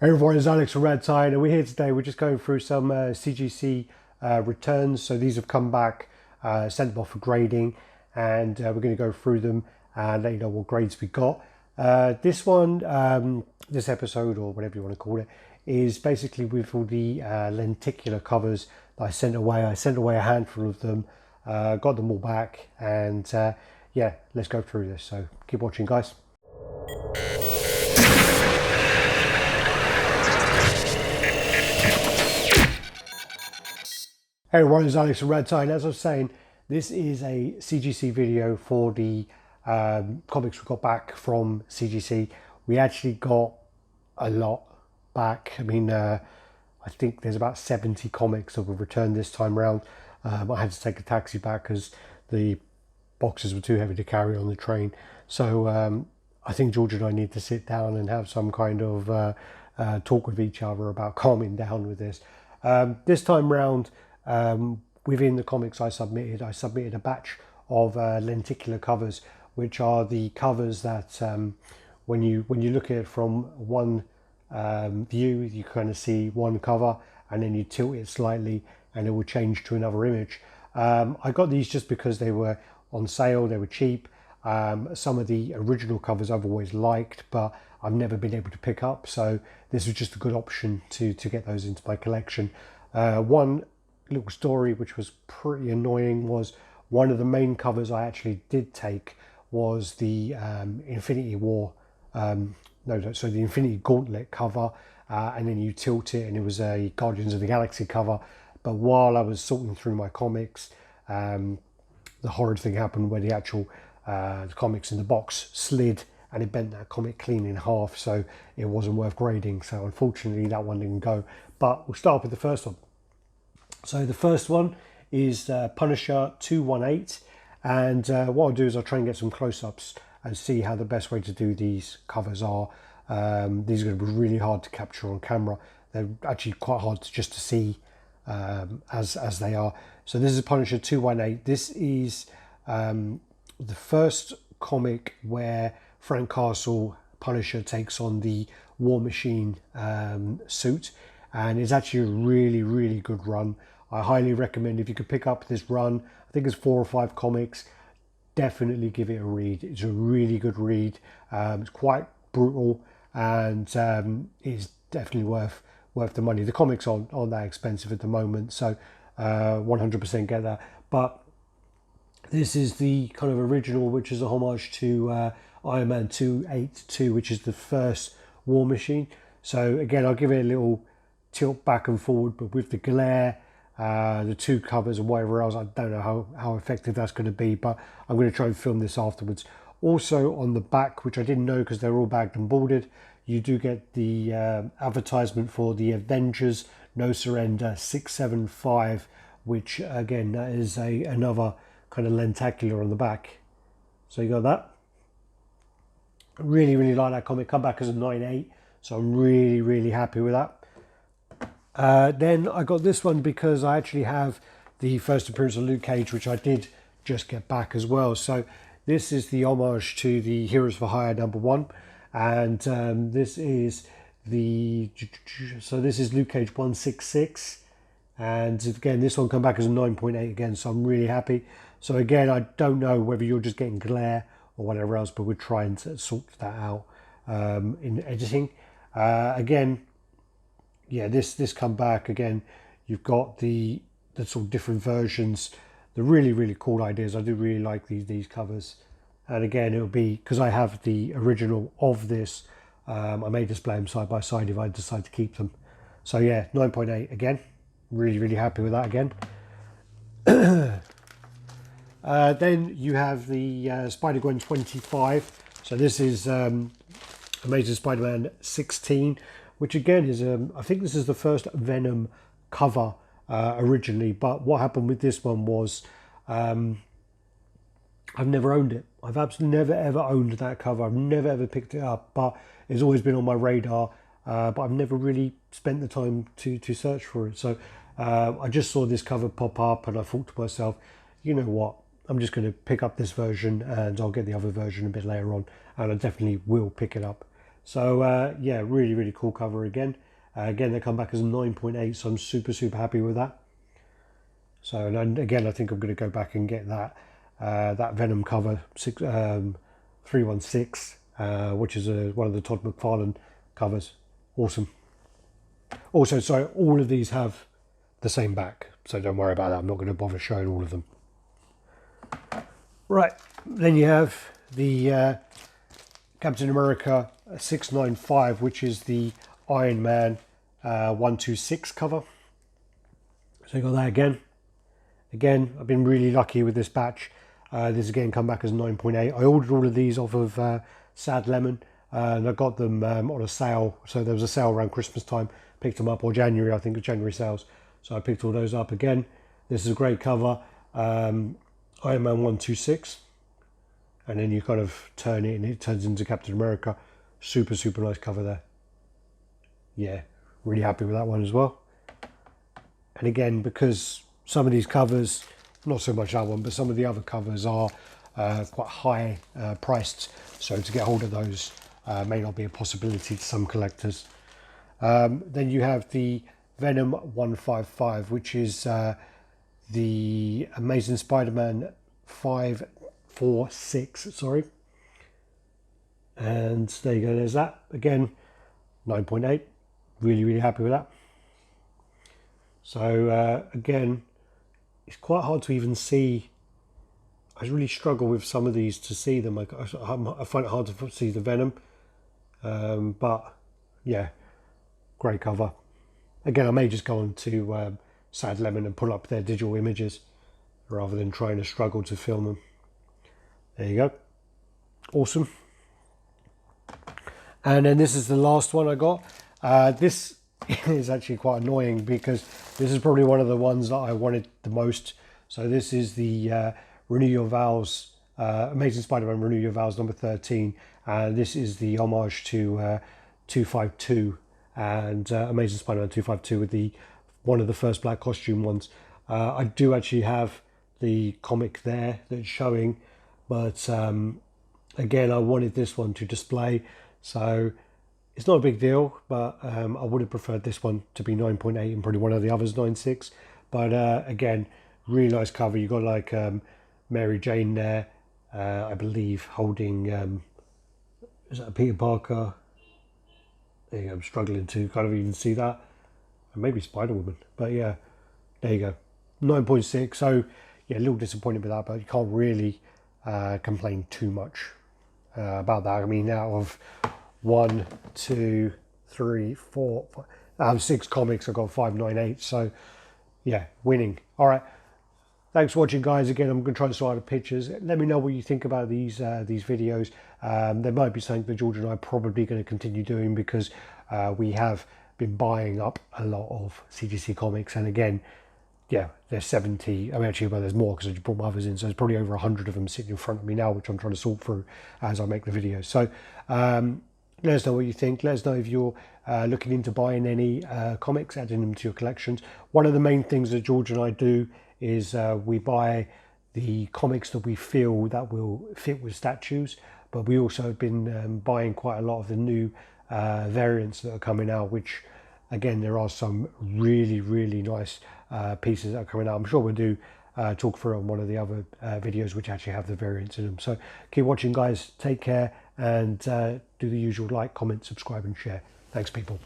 Hey everyone, it's Alex from Raddtitan, and we're here today. We're just going through some CGC returns. So these have come back, sent them off for grading, and we're going to go through them and let you know what grades we got. This one, this episode, or whatever you want to call it, is basically with all the lenticular covers that I sent away. I sent away a handful of them, got them all back, and yeah, let's go through this. So keep watching, guys. Hey everyone, it's Alex from Raddtitan. As I was saying, this is a CGC video for the comics we got back from CGC. We actually got a lot back. I mean, I think there's about 70 comics that were returned this time around. I had to take a taxi back because the boxes were too heavy to carry on the train. So I think George and I need to sit down and have some kind of talk with each other about calming down with this. This time round, within the comics I submitted a batch of lenticular covers, which are the covers that when you look at it from one view, you kind of see one cover, and then you tilt it slightly and it will change to another image. I got these just because they were on sale, they were cheap. Some of the original covers I've always liked, but I've never been able to pick up, so this was just a good option to get those into my collection. One little story which was pretty annoying was one of the main covers I actually did take was the Infinity War, the Infinity Gauntlet cover, and then you tilt it and it was a Guardians of the Galaxy cover. But while I was sorting through my comics, the horrid thing happened where the actual the comics in the box slid and it bent that comic clean in half, so it wasn't worth grading. So unfortunately that one didn't go, but we'll start with the first one. So the first one is Punisher 218, and what I'll do is I'll try and get some close-ups and see how the best way to do these covers are. These are going to be really hard to capture on camera. They're actually quite hard just to see as they are. So this is Punisher 218. This is the first comic where Frank Castle, Punisher, takes on the War Machine suit, and it's actually a really good run. I highly recommend, if you could pick up this run, I think it's 4 or 5 comics, definitely give it a read. It's a really good read. It's quite brutal, and it's definitely worth the money. The comics aren't that expensive at the moment, so 100% get that. But this is the kind of original, which is a homage to Iron Man 282, which is the first War Machine. So again, I'll give it a little tilt back and forward, but with the glare, the two covers and whatever else, I don't know how effective that's going to be, but I'm going to try and film this afterwards. Also on the back, which I didn't know because they're all bagged and boarded, you do get the advertisement for the Avengers No Surrender 675, which again, that is another kind of lentacular on the back. So you got that. Really like that comic. Come back as a 9.8, so I'm really happy with that. Then I got this one because I actually have the first appearance of Luke Cage, which I did just get back as well. So this is the homage to the Heroes for Hire #1, and this is Luke Cage 166, and again this one come back as a 9.8 again, so I'm really happy. So again, I don't know whether you're just getting glare or whatever else, but we're trying to sort that out in editing. Again, yeah, this come back again. You've got the sort of different versions, the really cool ideas. I do really like these covers, and again, it'll be because I have the original of this. I may display them side by side if I decide to keep them. So yeah, 9.8 again. Really happy with that again. Then you have the Spider-Gwen 25. So this is Amazing Spider-Man 16, which again is I think this is the first Venom cover originally, but what happened with this one was I've never owned it. I've absolutely never ever owned that cover. I've never ever picked it up, but it's always been on my radar, but I've never really spent the time to search for it. So I just saw this cover pop up and I thought to myself, you know what, I'm just going to pick up this version and I'll get the other version a bit later on, and I definitely will pick it up. So yeah, really, really cool cover again. Again, they come back as a 9.8, so I'm super, super happy with that. So, and again, I think I'm going to go back and get that that Venom cover 316, which is one of the Todd McFarlane covers. Awesome. Also, sorry, all of these have the same back, so don't worry about that. I'm not going to bother showing all of them. Right, then you have the Captain America 695, which is the Iron Man 126 cover. So you got that again. Again, I've been really lucky with this batch. This again come back as 9.8. I ordered all of these off of Sad Lemon, and I got them on a sale. So there was a sale around Christmas time. Picked them up, or January, I think, of January sales. So I picked all those up again. This is a great cover. Iron Man 126. And then you kind of turn it and it turns into Captain America. Super, super nice cover there. Yeah, really happy with that one as well. And again, because some of these covers, not so much that one, but some of the other covers are quite high priced. So to get hold of those may not be a possibility to some collectors. Then you have the Venom 155, which is the Amazing Spider-Man 546, sorry. And there you go, there's that. Again, 9.8. Really, really happy with that. So again, it's quite hard to even see. I really struggle with some of these to see them. I find it hard to see the Venom. But yeah, great cover. Again, I may just go on to Sad Lemon and pull up their digital images rather than trying to struggle to film them. There you go. Awesome. And then this is the last one I got. This is actually quite annoying because this is probably one of the ones that I wanted the most. So this is the Renew Your Vows, Amazing Spider-Man Renew Your Vows number 13. This is the homage to 252 and Amazing Spider-Man 252 with one of the first black costume ones. I do actually have the comic there that's showing, but again, I wanted this one to display. So it's not a big deal, but I would have preferred this one to be 9.8 and probably one of the others 9.6. But again, really nice cover. You've got like Mary Jane there, I believe, holding, is that a Peter Parker? There you go, I'm struggling to kind of even see that. And maybe Spider-Woman, but yeah, there you go. 9.6, so yeah, a little disappointed with that, but you can't really complain too much about that. I mean, out of 1, 2, 3, 4, 5, out of 6 comics, I got 598. So yeah, winning. All right, thanks for watching, guys. Again, I'm going to try to sort out the pictures. Let me know what you think about these videos. There might be something that George and I are probably going to continue doing because we have been buying up a lot of CGC comics, and again, yeah, there's 70. I mean, actually, well, there's more because I just brought my others in, so there's probably over 100 of them sitting in front of me now, which I'm trying to sort through as I make the videos. So let us know what you think. Let us know if you're looking into buying any comics, adding them to your collections. One of the main things that George and I do is we buy the comics that we feel that will fit with statues, but we also have been buying quite a lot of the new variants that are coming out, which again, there are some really, really nice pieces that are coming out. I'm sure we'll do talk through on one of the other videos which actually have the variants in them. So keep watching, guys. Take care, and do the usual like, comment, subscribe and share. Thanks, people.